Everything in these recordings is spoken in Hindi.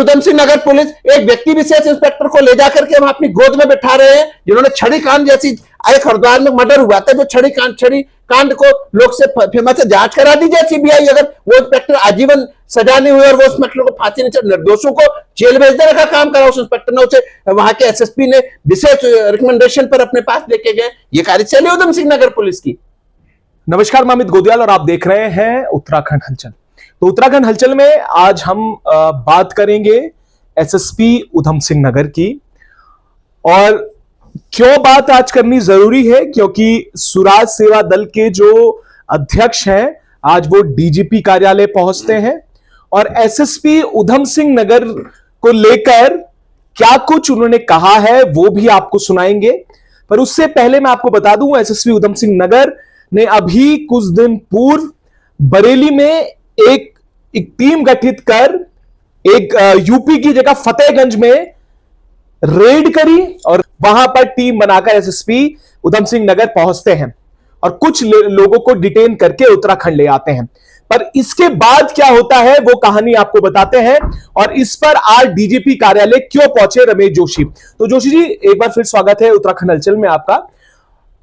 उधम सिंह नगर पुलिस एक व्यक्ति विशेष इंस्पेक्टर को ले जाकर के हम अपनी गोद में बिठा रहे हैं, जिन्होंने छड़ी कांड जैसी, एक हरिद्वार में मर्डर हुआ था, जो छड़ी कांड को लोग से फेमस से जांच करा दीजिए सीबीआई। अगर वो इंस्पेक्टर आजीवन सजा नहीं हुई और वो इंस्पेक्टर को फांसी नहीं, निर्दोषों को जेल भेज देने का काम करा उस इंस्पेक्टर ने, उसे वहां के एसएसपी ने विशेष रिकमेंडेशन पर अपने पास लेके गए। ये कार्य चले उधम सिंह नगर पुलिस की। नमस्कार, मैं अमित गोदियाल और आप देख रहे हैं उत्तराखंड हलचल। तो उत्तराखंड हलचल में आज हम बात करेंगे एसएसपी उधम सिंह नगर की। और क्यों बात आज करनी जरूरी है, क्योंकि सुराज सेवा दल के जो अध्यक्ष हैं आज वो डीजीपी कार्यालय पहुंचते हैं और एसएसपी उधम सिंह नगर को लेकर क्या कुछ उन्होंने कहा है वो भी आपको सुनाएंगे। पर उससे पहले मैं आपको बता दूं, एसएसपी उधम सिंह नगर ने अभी कुछ दिन पूर्व बरेली में एक टीम गठित कर एक यूपी की जगह फतेहगंज में रेड करी और वहां पर टीम बनाकर एसएसपी उधम सिंह नगर पहुंचते हैं और कुछ लोगों को डिटेन करके उत्तराखंड ले आते हैं। पर इसके बाद क्या होता है वो कहानी आपको बताते हैं और इस पर आज डीजीपी कार्यालय क्यों पहुंचे रमेश जोशी। तो जोशी जी, एक बार फिर स्वागत है उत्तराखंड हलचल में आपका।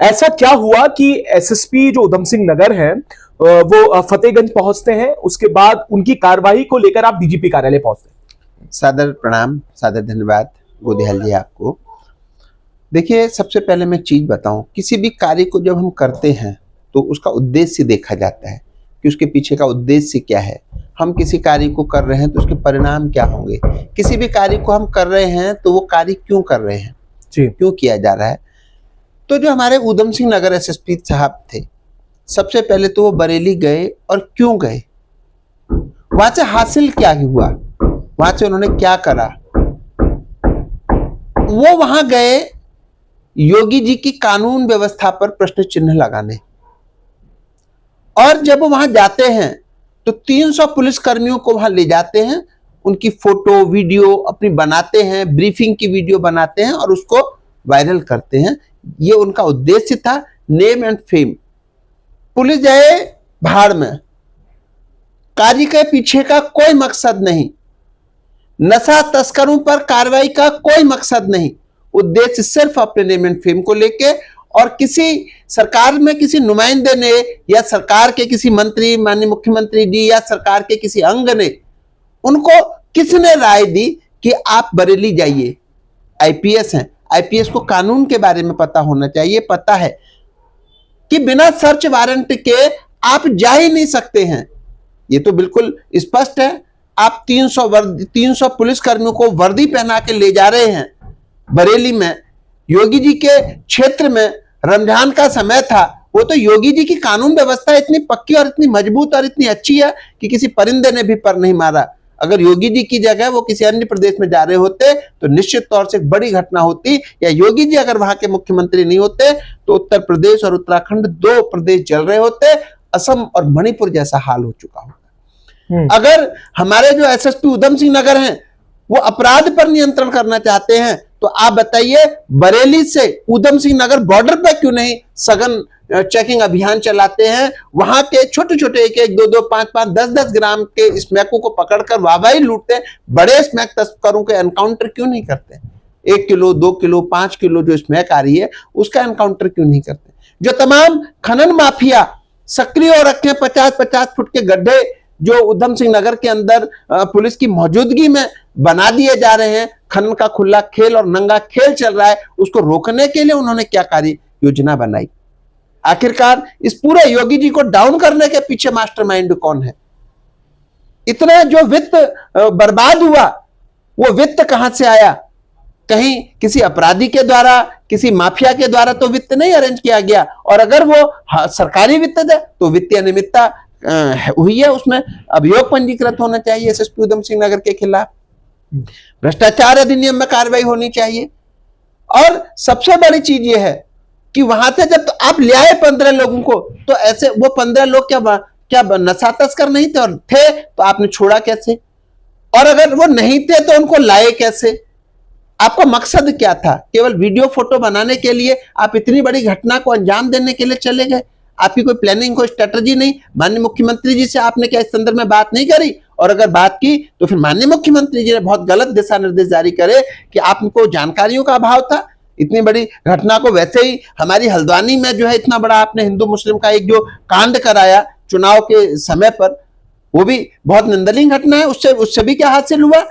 ऐसा क्या हुआ कि एसएसपी जो उधम सिंह नगर है वो फतेहगंज पहुंचते हैं, उसके बाद उनकी कार्रवाई को लेकर आप डीजीपी कार्यालय पहुंचते हैं? सादर प्रणाम, सादर धन्यवाद गोदियाल जी आपको। देखिए, सबसे पहले मैं चीज बताऊं, किसी भी कार्य को जब हम करते हैं तो उसका उद्देश्य देखा जाता है कि उसके पीछे का उद्देश्य क्या है। हम किसी कार्य को कर रहे हैं तो उसके परिणाम क्या होंगे, किसी भी कार्य को हम कर रहे हैं तो वो कार्य क्यों कर रहे हैं जी, क्यों किया जा रहा है। तो जो हमारे उधम सिंह नगर एसएसपी साहब थे, सबसे पहले तो वो बरेली गए और क्यों गए, वहां से हासिल क्या हुआ, वहां से उन्होंने क्या करा। वो वहां गए योगी जी की कानून व्यवस्था पर प्रश्न चिन्ह लगाने, और जब वहां जाते हैं तो 300 पुलिस कर्मियों को वहां ले जाते हैं, उनकी फोटो वीडियो अपनी बनाते हैं, ब्रीफिंग की वीडियो बनाते हैं और उसको वायरल करते हैं। ये उनका उद्देश्य था, नेम एंड फेम। पुलिस जाए भाड़ में, कार्य के पीछे का कोई मकसद नहीं, नशा तस्करों पर कार्रवाई का कोई मकसद नहीं, उद्देश्य सिर्फ अपने नेम एंड फेम को लेके। और किसी सरकार में किसी नुमाइंदे ने या सरकार के किसी मंत्री, माननीय मुख्यमंत्री जी या सरकार के किसी अंग ने, उनको किसने राय दी कि आप बरेली जाइए? आईपीएस हैं, आईपीएस को कानून के बारे में पता होना चाहिए। पता है कि बिना सर्च वारंट के आप जा ही नहीं सकते हैं, ये तो बिल्कुल स्पष्ट है। आप 300 पुलिस कर्मियों को वर्दी पहना के ले जा रहे हैं बरेली में, योगी जी के क्षेत्र में, रमजान का समय था। वो तो योगी जी की कानून व्यवस्था इतनी पक्की और इतनी मजबूत और इतनी अच्छी है कि किसी परिंदे ने भी पर नहीं मारा। अगर योगी जी की जगह वो किसी अन्य प्रदेश में जा रहे होते तो निश्चित तौर से एक बड़ी घटना होती, या योगी जी अगर वहां के मुख्यमंत्री नहीं होते तो उत्तर प्रदेश और उत्तराखंड 2 प्रदेश जल रहे होते, असम और मणिपुर जैसा हाल हो चुका होता। अगर हमारे जो एसएसपी उधम सिंह नगर हैं वो अपराध पर नियंत्रण करना चाहते हैं तो आप बताइए, बरेली से उधम सिंह नगर बॉर्डर पर क्यों नहीं सघन चेकिंग अभियान चलाते हैं? वहां के छोटे छोटे 1-1, 2-2, 5-5, 10-10 ग्राम के स्मैकों को पकड़कर वाहवाही लूटते हैं। बड़े स्मैक तस्करों के एनकाउंटर क्यों नहीं करते? 1 किलो, 2 किलो, 5 किलो जो स्मैक आ रही है उसका एनकाउंटर क्यों नहीं करते? जो तमाम खनन माफिया सक्रिय हो रखे 50-50 फुट के गड्ढे जो उधम सिंह नगर के अंदर पुलिस की मौजूदगी में बना दिए जा रहे हैं, खनन का खुला खेल और नंगा खेल चल रहा है, उसको रोकने के लिए उन्होंने क्या कार्य योजना बनाई? आखिरकार इस पूरे योगी जी को डाउन करने के पीछे मास्टरमाइंड कौन है? इतना जो वित्त बर्बाद हुआ, वो वित्त कहां से आया? कहीं किसी अपराधी के द्वारा, किसी माफिया के द्वारा तो वित्त नहीं अरेंज किया गया। और अगर वो सरकारी वित्त है तो वित्तीय अनियमितता हुई है, उसमें अभियोग पंजीकृत होना चाहिए एसएसपी उधम सिंह नगर के खिलाफ, भ्रष्टाचार अधिनियम में कार्रवाई होनी चाहिए। और सबसे बड़ी चीज यह है कि वहां से जब तो आप ले आए 15 लोगों को, तो ऐसे वो 15 लोग क्या नशा तस्कर नहीं थे? और थे तो आपने छोड़ा कैसे? और अगर वो नहीं थे तो उनको लाए कैसे? आपका मकसद क्या था? केवल वीडियो फोटो बनाने के लिए आप इतनी बड़ी घटना को अंजाम देने के लिए चले गए? आपकी कोई प्लानिंग, कोई स्ट्रेटजी नहीं? माननीय मुख्यमंत्री जी से आपने क्या इस संदर्भ में बात नहीं करी? और अगर बात की तो फिर माननीय मुख्यमंत्री जी ने बहुत गलत दिशा निर्देश जारी करे कि आपको जानकारियों का अभाव था। इतनी बड़ी घटना को, वैसे ही हमारी हल्द्वानी में जो है इतना बड़ा आपने हिंदू मुस्लिम का एक जो कांड कराया चुनाव के समय पर, वो भी बहुत निंदनीय घटना है। उससे भी क्या हासिल हुआ?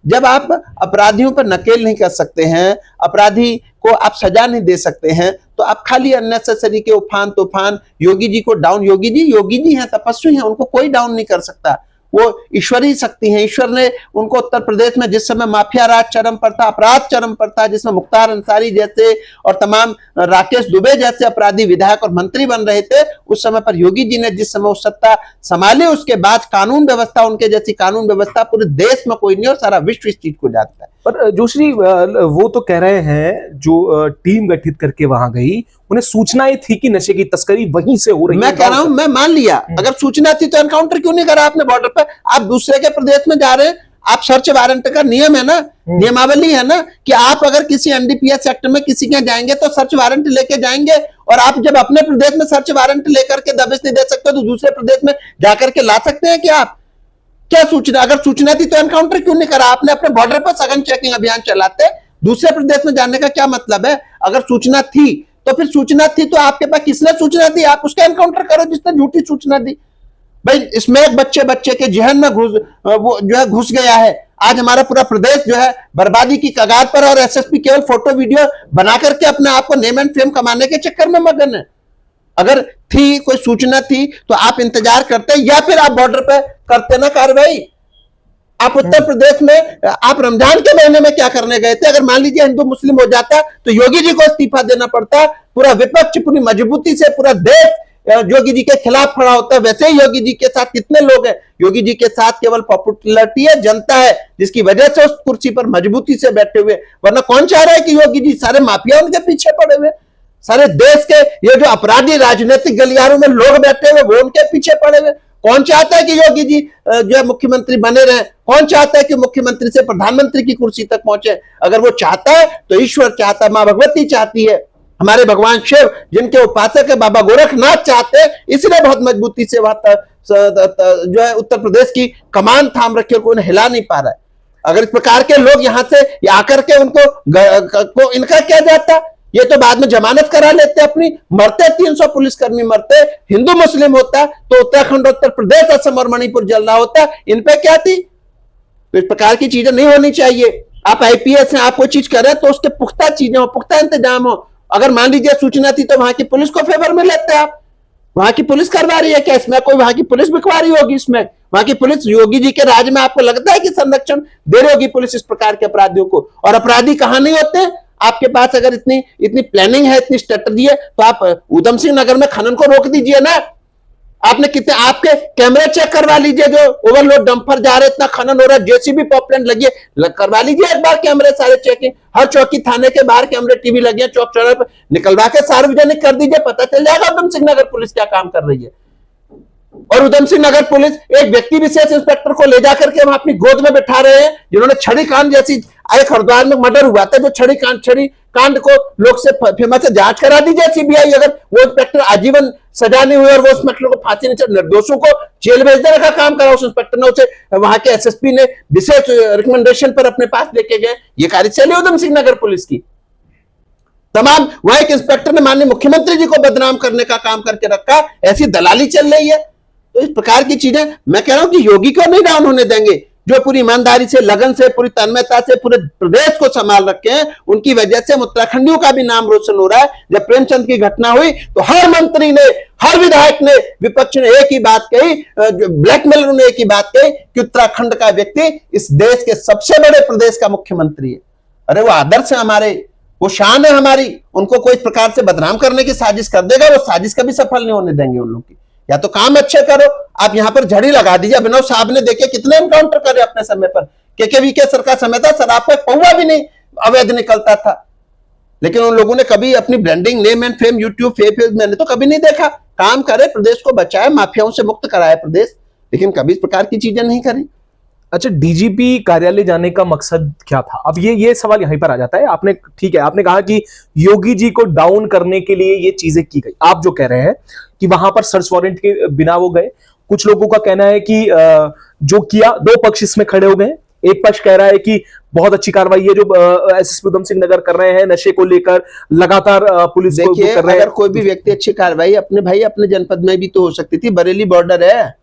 जब आप अपराधियों पर नकेल नहीं कर सकते हैं, अपराधी को आप सजा नहीं दे सकते हैं, तो आप खाली अननेसेसरी के उफान तूफान योगी जी को डाउन, योगी जी हैं, तपस्वी हैं, उनको कोई डाउन नहीं कर सकता। वो ईश्वरीय शक्ति है। ईश्वर ने उनको उत्तर प्रदेश में जिस समय माफिया राज चरम पर था, अपराध चरम पर था, जिसमें मुख्तार अंसारी जैसे और तमाम राकेश दुबे जैसे अपराधी विधायक और मंत्री बन रहे थे, उस समय पर योगी जी ने जिस समय उस सत्ता संभाली, उसके बाद कानून व्यवस्था, उनके जैसी कानून व्यवस्था पूरे देश में कोई नहीं और सारा विश्व इस चीज को जानता है। पर जोशी वो तो कह रहे हैं जो टीम गठित करके वहां गई, उन्हें सूचनाएं थी कि नशे की तस्करी वहीं से हो रही है। मैं कह रहा हूं, मैं मान लिया, अगर सूचना थी तो एनकाउंटर क्यों नहीं करा आपने बॉर्डर पर? आप दूसरे के प्रदेश में जा रहे हैं, आप सर्च वारंट का नियम है ना, नियमावली है ना, कि आप अगर किसी एनडीपीएस एक्ट में किसी के जाएंगे तो सर्च वारंट लेके जाएंगे, और आप जब अपने प्रदेश में सर्च वारंट लेकर के दबिश नहीं दे सकते तो दूसरे प्रदेश में जाकर के ला सकते हैं क्या आप? क्या सूचना, अगर सूचना थी तो एनकाउंटर क्यों नहीं करा आपने? अपने बॉर्डर पर सघन चेकिंग अभियान चलाते, दूसरे प्रदेश में जाने का क्या मतलब है? अगर सूचना थी तो फिर सूचना थी तो आपके पास किसने सूचना दी? आप उसका एनकाउंटर करो जिसने झूठी सूचना दी। भाई इसमें एक बच्चे के जहन में वो जो है घुस गया है। आज हमारा पूरा प्रदेश जो है बर्बादी की कगार पर, और एसएसपी केवल फोटो वीडियो बना करके अपने आप को नेम एंड फेम कमाने के चक्कर में मगन है। अगर थी कोई सूचना थी तो आप इंतजार करते, या फिर आप बॉर्डर पे करते ना कार्रवाई। आप उत्तर प्रदेश में आप रमजान के महीने में क्या करने गए थे? अगर मान लीजिए हिंदू मुस्लिम हो जाता तो योगी जी को इस्तीफा देना पड़ता, पूरा विपक्ष पूरी मजबूती से पूरा देश योगी जी के खिलाफ खड़ा होता है। वैसे ही योगी जी के साथ कितने लोग हैं? योगी जी के साथ केवल पॉपुलरिटी है, जनता है, जिसकी वजह से उस कुर्सी पर मजबूती से बैठे हुए। वरना कौन चाह रहा है कि योगी जी, सारे माफिया उनके पीछे पड़े हुए, सारे देश के ये जो अपराधी राजनीतिक गलियारों में लोग बैठे हुए वो उनके पीछे पड़े हुए। कौन चाहता है कि योगी जी जो है मुख्यमंत्री बने रहे? कौन चाहता है कि मुख्यमंत्री से प्रधानमंत्री की कुर्सी तक पहुंचे? अगर वो चाहता है तो ईश्वर चाहता है, मां भगवती चाहती है, हमारे भगवान शिव जिनके उपासक है बाबा गोरखनाथ चाहते हैं, इसलिए बहुत मजबूती से वहां जो है उत्तर प्रदेश की कमान थाम रखी, उन्हें हिला नहीं पा रहा है। अगर इस प्रकार के लोग यहां से आकर के उनको इनका क्या जाता? ये तो बाद में जमानत करा लेते अपनी, मरते 300 पुलिसकर्मी मरते, हिंदू मुस्लिम होता तो उत्तराखंड, उत्तर प्रदेश, असम और मणिपुर जल रहा होता, इन पे क्या थी? तो इस प्रकार की चीजें नहीं होनी चाहिए। आप आईपीएस हैं, आप कोई चीज करें तो उसके पुख्ता चीजें हो, पुख्ता इंतजाम हो। अगर मान लीजिए सूचना थी तो वहां की पुलिस को फेवर में लेते आप। वहां की पुलिस करवा रही है क्या? इसमें कोई वहां की पुलिस बिकवा रही होगी? इसमें वहां की पुलिस योगी जी के राज में आपको लगता है कि संरक्षण दे रही होगी पुलिस इस प्रकार के अपराधियों को? और अपराधी कहां नहीं होते? आपके पास अगर इतनी प्लानिंग है, इतनी स्ट्रेटजी है, तो आप उधम सिंह नगर में खनन को रोक दीजिए ना। आपने कितने, आपके कैमरे चेक करवा लीजिए, जो ओवरलोड डंपर जा रहे, इतना खनन हो रहा है, जेसीबी पॉपलेट लगी है, करवा लीजिए एक बार कैमरे सारे चेकिंग। हर चौकी थाने के बाहर कैमरे टीवी लगे हैं, चौक चौराहे पर निकलवा के सार्वजनिक कर दीजिए, पता चल जाएगा उधम सिंह नगर पुलिस क्या काम कर रही है। और उधम सिंह नगर पुलिस एक व्यक्ति विशेष इंस्पेक्टर को ले जाकर के वहां अपनी गोद में बिठा रहे हैं, जिन्होंने छड़ी कांड जैसी, एक हरिद्वार में मर्डर हुआ था, जो छड़ी कांड को लोग से फेमस से जांच करा दीजिए सीबीआई। अगर वो इंस्पेक्टर आजीवन सजा नहीं हुई और वो इंस्पेक्टर को फांसी नहीं चढ़ी, निर्दोषों को जेल भेज देने का काम करा उस इंस्पेक्टर ने, उसे वहां के एसएसपी ने विशेष रिकमेंडेशन पर अपने पास लेके गए। ये कार्यशैली उधम सिंह नगर पुलिस की तमाम, वहां एक इंस्पेक्टर ने माननीय मुख्यमंत्री जी को बदनाम करने का काम करके रखा, ऐसी दलाली चल रही है। तो इस प्रकार की चीजें मैं कह रहा हूं कि योगी को नहीं डाउन होने देंगे, जो पूरी ईमानदारी से, लगन से, पूरी तन्मयता से पूरे प्रदेश को संभाल रखे हैं, उनकी वजह से उत्तराखंडियों का भी नाम रोशन हो रहा है। जब प्रेमचंद की घटना हुई तो हर मंत्री ने, हर विधायक ने, विपक्ष ने एक ही बात कही, ब्लैकमेलर ने एक ही बात कही कि उत्तराखंड का व्यक्ति इस देश के सबसे बड़े प्रदेश का मुख्यमंत्री है। अरे वो आदर्श है हमारे, वो शान है हमारी, उनको कोई इस प्रकार से बदनाम करने की साजिश कर देगा, वो साजिश कभी सफल नहीं होने देंगे उन लोग की। या तो काम अच्छे करो, आप यहां पर झड़ी लगा दीजिए। अभिनव साहब ने देखे कितने एनकाउंटर करे अपने समय पर, केकेवीके सरकार समय था, शराब पे पौवा भी नहीं अवैध निकलता था, लेकिन उन लोगों ने कभी अपनी branding, name and fame, YouTube face मैंने तो कभी नहीं देखा। काम करे, प्रदेश को बचाए, माफियाओं से मुक्त कराए प्रदेश, लेकिन कभी इस प्रकार की चीजें नहीं करी। अच्छा, डीजीपी कार्यालय जाने का मकसद क्या था? अब ये सवाल यहीं पर आ जाता है। आपने, ठीक है, आपने कहा कि योगी जी को डाउन करने के लिए ये चीजें की गई। आप जो कह रहे हैं कि वहां पर सर्च वारंट के बिना वो गए, कुछ लोगों का कहना है कि जो किया, दो पक्ष इसमें खड़े हो गए हैं। एक पक्ष कह रहा है कि बहुत अच्छी कार्रवाई है जो एसएसपी उधम सिंह नगर कर रहे हैं, नशे को लेकर लगातार पुलिस को देखिए, कर रहे हैं। अगर कोई भी व्यक्ति अच्छी कार्रवाई अपने भाई अपने जनपद में भी तो हो सकती थी। बरेली बॉर्डर है,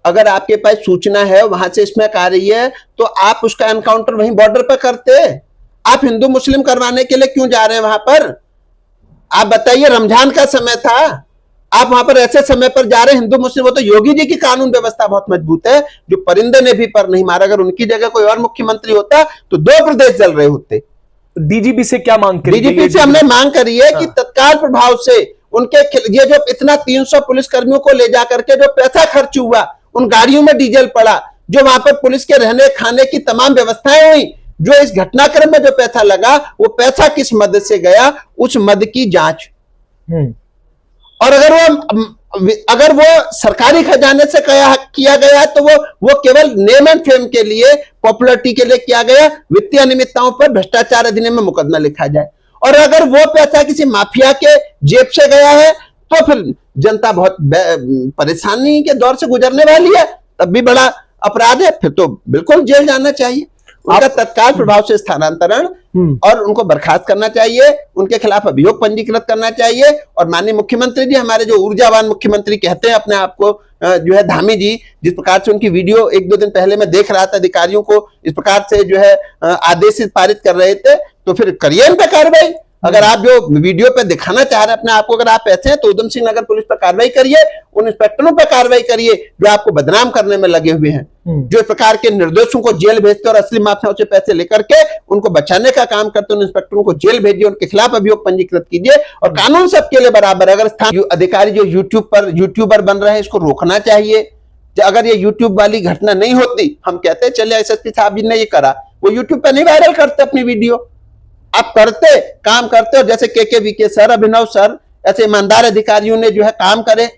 अगर आपके पास सूचना है वहां से इसमें आ रही है तो आप उसका एनकाउंटर वहीं बॉर्डर पर करते। आप हिंदू मुस्लिम करवाने के लिए क्यों जा रहे हैं वहां पर? आप बताइए, रमजान का समय था, आप वहां पर ऐसे समय पर जा रहे हैं हिंदू मुस्लिम। वो तो योगी जी की कानून व्यवस्था बहुत मजबूत है, जो परिंदे ने भी पर नहीं मारा। अगर उनकी जगह कोई और मुख्यमंत्री होता तो 2 प्रदेश जल रहे होते। डीजीपी से क्या मांग करी? डीजीपी से हमने मांग करी है कि तत्काल प्रभाव से उनके ये जो इतना 300 पुलिसकर्मियों को ले जाकर के जो पैसा खर्च हुआ, उन गाड़ियों में डीजल पड़ा, जो वहां पर पुलिस के रहने खाने की तमाम व्यवस्थाएं हुई, जो इस घटनाक्रम में जो पैसा लगा, वो पैसा किस मद से गया, उस मद की जांच। और अगर वो सरकारी खजाने से किया गया तो वो केवल नेम एंड फेम के लिए, पॉपुलरिटी के लिए किया गया। वित्तीय अनियमितताओं पर भ्रष्टाचार अधिनियम में मुकदमा लिखा जाए। और अगर वो पैसा किसी माफिया के जेब से गया है तो फिर जनता बहुत परेशानी के दौर से गुजरने वाली है, तब भी बड़ा अपराध है, फिर तो बिल्कुल जेल जाना चाहिए। उनका तत्काल प्रभाव से स्थानांतरण और उनको बर्खास्त करना चाहिए, उनके खिलाफ अभियोग पंजीकृत करना चाहिए। और माननीय मुख्यमंत्री जी, हमारे जो ऊर्जावान मुख्यमंत्री कहते हैं अपने आप को, जो है धामी जी, जिस प्रकार से उनकी वीडियो 1-2 दिन पहले मैं देख रहा था, अधिकारियों को इस प्रकार से जो है आदेश पारित कर रहे थे, तो फिर करिए इन पे कार्रवाई। अगर आप जो वीडियो पे दिखाना चाह रहे हैं अपने आप को, अगर आप ऐसे हैं तो उधम सिंह नगर पुलिस पर कार्रवाई करिए, उन इंस्पेक्टरों पर कार्रवाई करिए जो आपको बदनाम करने में लगे हुए हैं, जो इस प्रकार के निर्दोषों को जेल भेजते और असली माफियाओं से पैसे लेकर के उनको बचाने का काम करते, उन इंस्पेक्टरों को जेल भेजिए, उनके खिलाफ अभियोग पंजीकृत कीजिए। और कानून सबके लिए बराबर। अगर स्थानीय अधिकारी जो यूट्यूबर बन रहे हैं, इसको रोकना चाहिए। अगर ये यूट्यूब वाली घटना नहीं होती, हम कहते चले एसएसपी साहब जी ने ये करा, वो यूट्यूब पर नहीं वायरल करते अपनी वीडियो। आप करते, काम करते, और जैसे केकेवीके सर, अभिनव सर, ऐसे ईमानदार अधिकारियों ने जो है काम करे।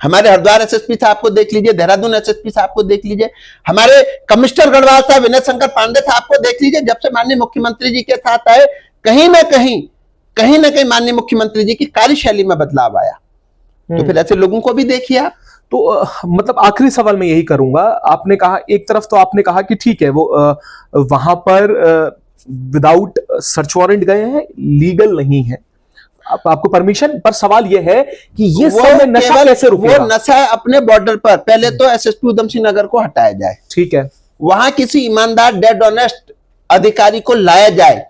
हमारे हरिद्वार एसएसपी साहब को देख लीजिए, देहरादून एसएसपी साहब को देख लीजिए, हमारे कमिश्नर गढ़वाल साहब विनय शंकर पांडे साहब को देख लीजिए। जब से माननीय मुख्यमंत्री जी के साथ आए, कहीं ना कहीं माननीय मुख्यमंत्री जी की कार्यशैली में बदलाव आया। तो फिर ऐसे लोगों को भी देखिए आप। तो मतलब आखिरी सवाल मैं यही करूंगा, आपने कहा, एक तरफ तो आपने कहा कि ठीक है वो वहां पर विदाउट सर्च वारंट गए हैं, लीगल नहीं है, आपको परमिशन, पर सवाल यह है कि ये सब नशा कैसे रुकेगा? वो नशा है अपने बॉर्डर पर। पहले तो एसएसपी उधम सिंह नगर को हटाया जाए, ठीक है, वहां किसी ईमानदार डेड ऑनेस्ट अधिकारी को लाया जाए,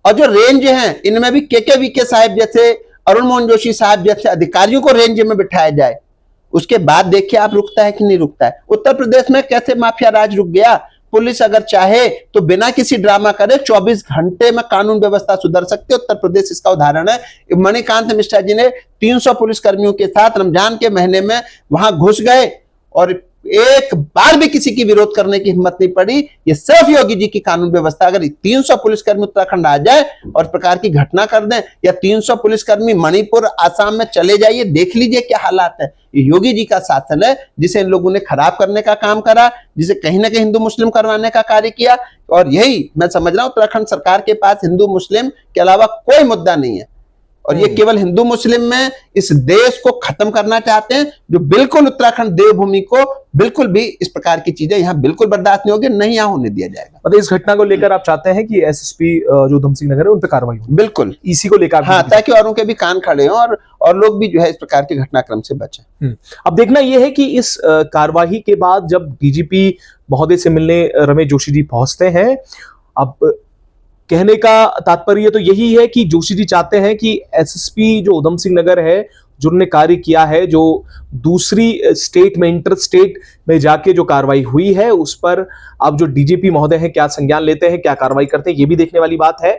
और जो रेंज है इनमें भी केकेवीके साहब जैसे, अरुण मोहन जोशी साहब जैसे अधिकारियों को रेंज में बिठाया जाए। उसके बाद देखिए आप रुकता है कि नहीं रुकता है। उत्तर प्रदेश में कैसे माफिया राज रुक गया। पुलिस अगर चाहे तो बिना किसी ड्रामा करे 24 घंटे में कानून व्यवस्था सुधर सकती है। उत्तर प्रदेश इसका उदाहरण है। मणिकांत मिश्रा जी ने 300 पुलिसकर्मियों के साथ रमजान के महीने में वहां घुस गए और एक बार भी किसी की विरोध करने की हिम्मत नहीं पड़ी। ये सिर्फ योगी जी की कानून व्यवस्था। अगर 300 पुलिसकर्मी उत्तराखंड आ जाए और प्रकार की घटना कर दें, या 300 पुलिसकर्मी मणिपुर आसाम में चले जाइए, देख लीजिए क्या हालात है। ये योगी जी का शासन है जिसे इन लोगों ने खराब करने का काम करा, जिसे कहीं ना कहीं हिंदू मुस्लिम करवाने का कार्य किया। और यही मैं समझ रहा हूं, उत्तराखंड सरकार के पास हिंदू मुस्लिम के अलावा कोई मुद्दा नहीं है, और ये केवल हिंदू मुस्लिम में इस देश को खत्म करना चाहते हैं, जो बिल्कुल उत्तराखंड देवभूमि को बिल्कुल भी इस प्रकार की चीजें यहाँ बिल्कुल बर्दाश्त नहीं होगी, नहीं यहाँ होने दिया जाएगा। मतलब इस घटना को लेकर आप चाहते हैं कि एसएसपी जो उधम सिंह नगर है उन पर कार्रवाई हो? बिल्कुल, इसी को लेकर, हाँ, ताकि औरों के भी कान खड़े हों और लोग भी जो है इस प्रकार के घटनाक्रम से बचें। अब देखना यह है कि इस कार्यवाही के बाद जब डीजीपी महोदय से मिलने रमेश जोशी जी पहुंचते हैं, अब कहने का तात्पर्य तो यही है कि जोशी जी चाहते हैं कि एसएसपी जो उधम सिंह नगर है, जो उन्होंने कार्य किया है, जो दूसरी स्टेट में, इंटर स्टेट में जाके जो कार्रवाई हुई है, उस पर अब जो डीजीपी महोदय हैं क्या संज्ञान लेते हैं, क्या कार्रवाई करते हैं, ये भी देखने वाली बात है।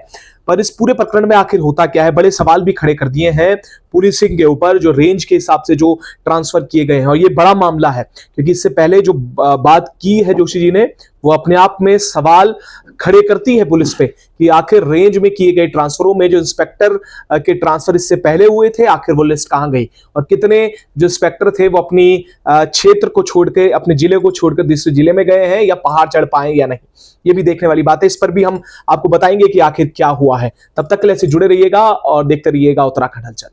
पर इस पूरे प्रकरण में आखिर होता क्या है, बड़े सवाल भी खड़े कर दिए हैं पुलिसिंग के ऊपर, जो रेंज के हिसाब से जो ट्रांसफर किए गए हैं। और ये बड़ा मामला है क्योंकि इससे पहले जो बात की है जोशी जी ने, वो अपने आप में सवाल खड़े करती है पुलिस पे कि आखिर रेंज में किए गए ट्रांसफरों में जो इंस्पेक्टर के ट्रांसफर इससे पहले हुए थे, आखिर वो लिस्ट कहां गई, और कितने जो इंस्पेक्टर थे वो अपनी क्षेत्र को छोड़ के, अपने जिले को छोड़कर दूसरे जिले में गए हैं या पहाड़ चढ़ पाए या नहीं, ये भी देखने वाली बात है। इस पर भी हम आपको बताएंगे कि आखिर क्या हुआ है। तब तक के लिए ऐसे जुड़े रहिएगा और देखते रहिएगा उत्तराखंड हलचल।